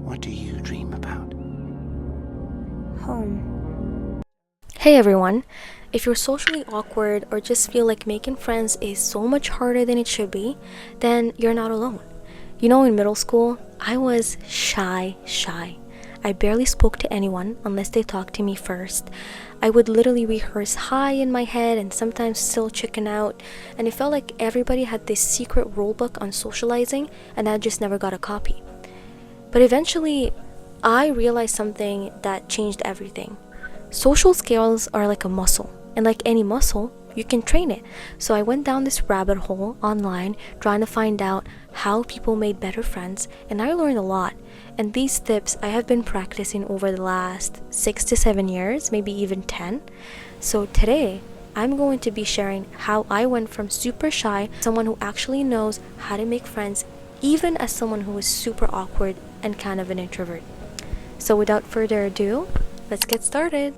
What do you dream about? Home. Hey everyone! If you're socially awkward or just feel like making friends is so much harder than it should be, then you're not alone. You know, in middle school, I was shy. I barely spoke to anyone unless they talked to me first. I would literally rehearse high in my head and sometimes still chicken out, and it felt like everybody had this secret rulebook on socializing, and I just never got a copy. But eventually, I realized something that changed everything. Social skills are like a muscle, and like any muscle, you can train it. So I went down this rabbit hole online trying to find out how people made better friends, and I learned a lot. And these tips I have been practicing over the last 6 to 7 years, maybe even 10. So today, I'm going to be sharing how I went from super shy to someone who actually knows how to make friends, even as someone who is super awkward and kind of an introvert. So without further ado, let's get started.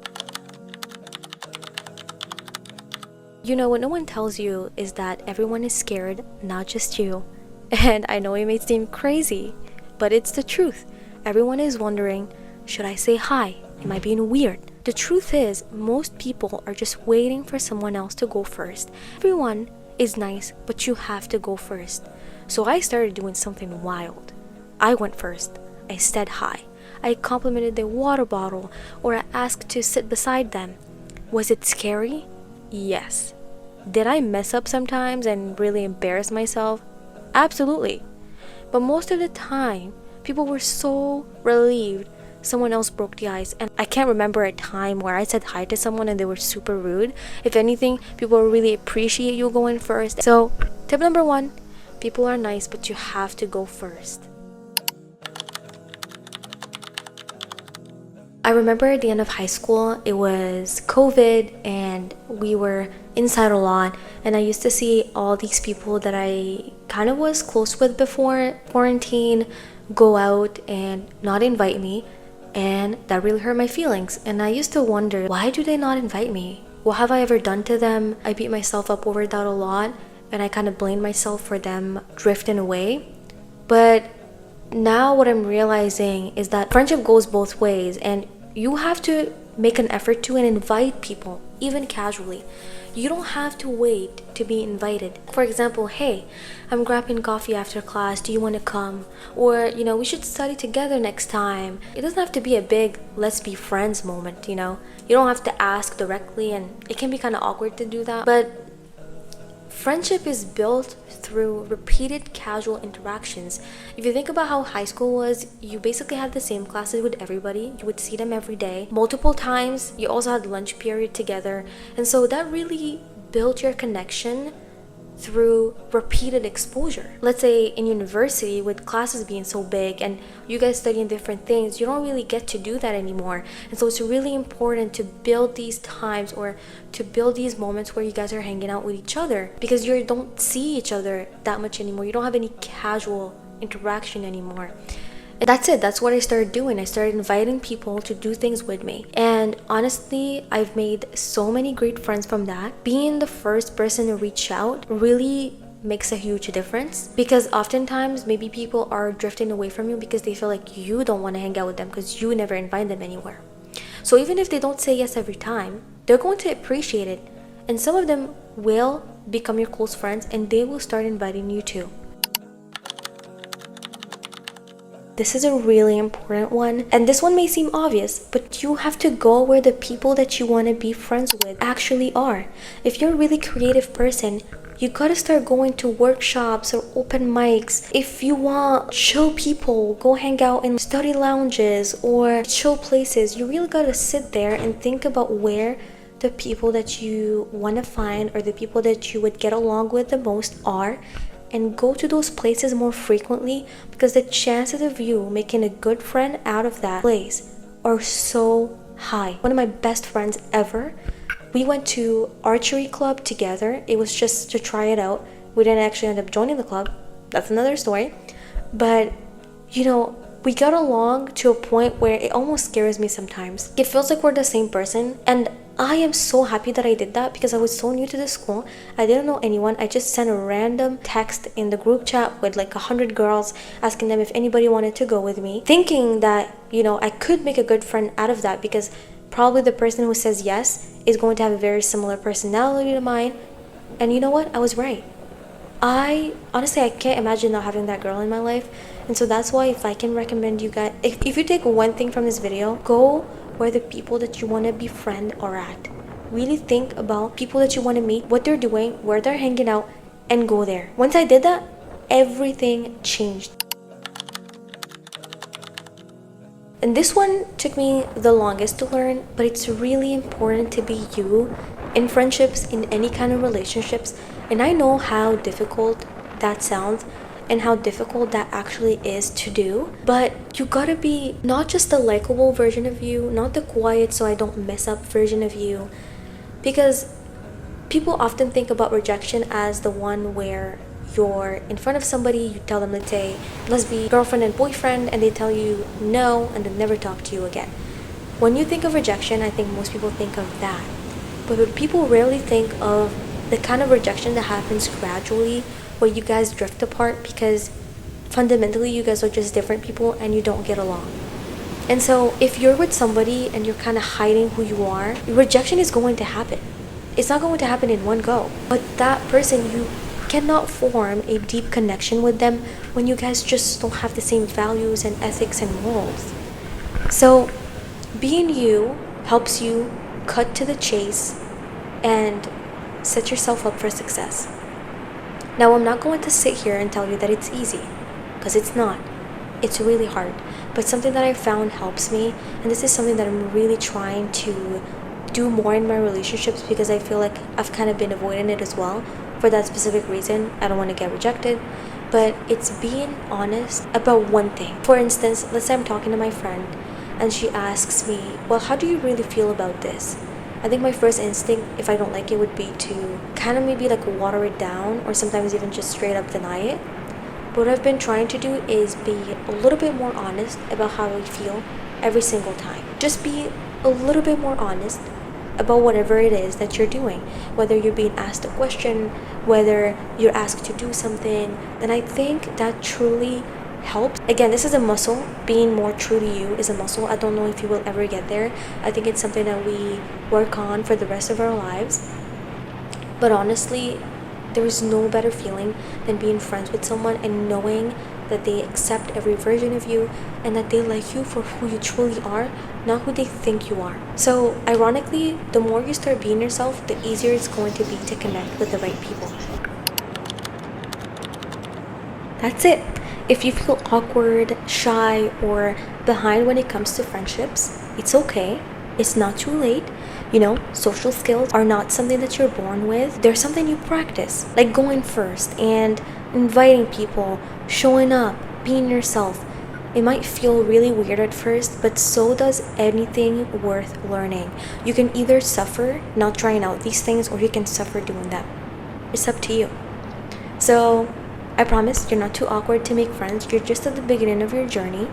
You know, what no one tells you is that everyone is scared, not just you. And I know it may seem crazy, but it's the truth. Everyone is wondering, should I say hi? Am I being weird? The truth is, most people are just waiting for someone else to go first. Everyone is nice, but you have to go first. So I started doing something wild. I went first. I said hi. I complimented their water bottle, or I asked to sit beside them. Was it scary? Yes. Did I mess up sometimes and really embarrass myself? Absolutely. But most of the time, people were so relieved someone else broke the ice, and I can't remember a time where I said hi to someone and they were super rude. If anything, people really appreciate you going first. So, tip number 1, people are nice, but you have to go first. I remember at the end of high school, it was COVID and we were inside a lot, and I used to see all these people that I kind of was close with before quarantine go out and not invite me, and that really hurt my feelings. And I used to wonder, why do they not invite me? What have I ever done to them? I beat myself up over that a lot, and I kind of blamed myself for them drifting away. But now what I'm realizing is that friendship goes both ways, and you have to make an effort to and invite people, even casually. You don't have to wait to be invited. For example, hey, I'm grabbing coffee after class, do you want to come? Or, we should study together next time. It doesn't have to be a big let's be friends moment. You don't have to ask directly, and it can be kind of awkward to do that. But friendship is built through repeated casual interactions. If you think about how high school was, you basically had the same classes with everybody. You would see them every day, multiple times. You also had lunch period together. And so that really built your connection through repeated exposure. Let's say in university, with classes being so big and you guys studying different things, you don't really get to do that anymore. And so it's really important to build these times, or to build these moments where you guys are hanging out with each other, because you don't see each other that much anymore. You don't have any casual interaction anymore. And that's it. That's what I started doing. I started inviting people to do things with me. And honestly, I've made so many great friends from that. Being the first person to reach out really makes a huge difference, because oftentimes maybe people are drifting away from you because they feel like you don't want to hang out with them because you never invite them anywhere. So even if they don't say yes every time, they're going to appreciate it. And some of them will become your close friends, and they will start inviting you too. This is a really important one, and this one may seem obvious, but you have to go where the people that you want to be friends with actually are. If you're a really creative person, you gotta start going to workshops or open mics. If you want chill people, go hang out in study lounges or chill places. You really gotta sit there and think about where the people that you want to find, or the people that you would get along with the most, are, and go to those places more frequently, because the chances of you making a good friend out of that place are so high. One of my best friends ever, we went to archery club together. It was just to try it out. We didn't actually end up joining the club. That's another story. But, we got along to a point where it almost scares me sometimes. It feels like we're the same person, and I am so happy that I did that because I was so new to the school. I didn't know anyone. I just sent a random text in the group chat with like 100 girls, asking them if anybody wanted to go with me, thinking that, I could make a good friend out of that, because probably the person who says yes is going to have a very similar personality to mine. And you know what? I was right. I honestly, I can't imagine not having that girl in my life. And so that's why, if I can recommend you guys, if you take one thing from this video, go where the people that you want to befriend are at. Really think about people that you want to meet, what they're doing, where they're hanging out, and go there. Once I did that, everything changed. And this one took me the longest to learn, but it's really important to be you in friendships, in any kind of relationships. And I know how difficult that sounds and how difficult that actually is to do, but you gotta be not just the likable version of you, not the quiet so I don't mess up version of you, because people often think about rejection as the one where you're in front of somebody, you tell them, let's say, let's be girlfriend and boyfriend, and they tell you no and then never talk to you again. When you think of rejection, I think most people think of that, but people rarely think of the kind of rejection that happens gradually, where you guys drift apart because fundamentally you guys are just different people and you don't get along. And so if you're with somebody and you're kind of hiding who you are, rejection is going to happen. It's not going to happen in one go, but that person, you cannot form a deep connection with them when you guys just don't have the same values and ethics and morals. So being you helps you cut to the chase and set yourself up for success. Now, I'm not going to sit here and tell you that it's easy, because it's not. It's really hard. But something that I found helps me, and this is something that I'm really trying to do more in my relationships, because I feel like I've kind of been avoiding it as well for that specific reason. I don't want to get rejected. But it's being honest about one thing. For instance, let's say I'm talking to my friend and she asks me, well, how do you really feel about this? I think my first instinct, if I don't like it, would be to kind of maybe like water it down, or sometimes even just straight up deny it. But what I've been trying to do is be a little bit more honest about how I feel every single time. Just be a little bit more honest about whatever it is that you're doing, whether you're being asked a question, whether you're asked to do something. And I think that truly helps. Again, this is a muscle. Being more true to you is a muscle. I don't know if you will ever get there. I think it's something that we work on for the rest of our lives. But honestly, there is no better feeling than being friends with someone and knowing that they accept every version of you and that they like you for who you truly are, not who they think you are. So ironically, the more you start being yourself, the easier it's going to be to connect with the right people. That's it. If you feel awkward, shy, or behind when it comes to friendships, it's okay. It's not too late. Social skills are not something that you're born with. They're something you practice, like going first and inviting people, showing up, being yourself. It might feel really weird at first, but so does anything worth learning. You can either suffer not trying out these things, or you can suffer doing them. It's up to you. So I promise you're not too awkward to make friends. You're just at the beginning of your journey.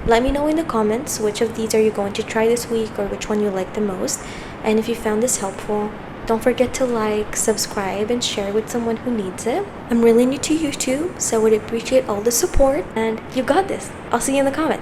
Let me know in the comments which of these are you going to try this week, or which one you like the most. And if you found this helpful, don't forget to like, subscribe, and share with someone who needs it. I'm really new to YouTube, so I would appreciate all the support. And you got this. I'll see you in the comments.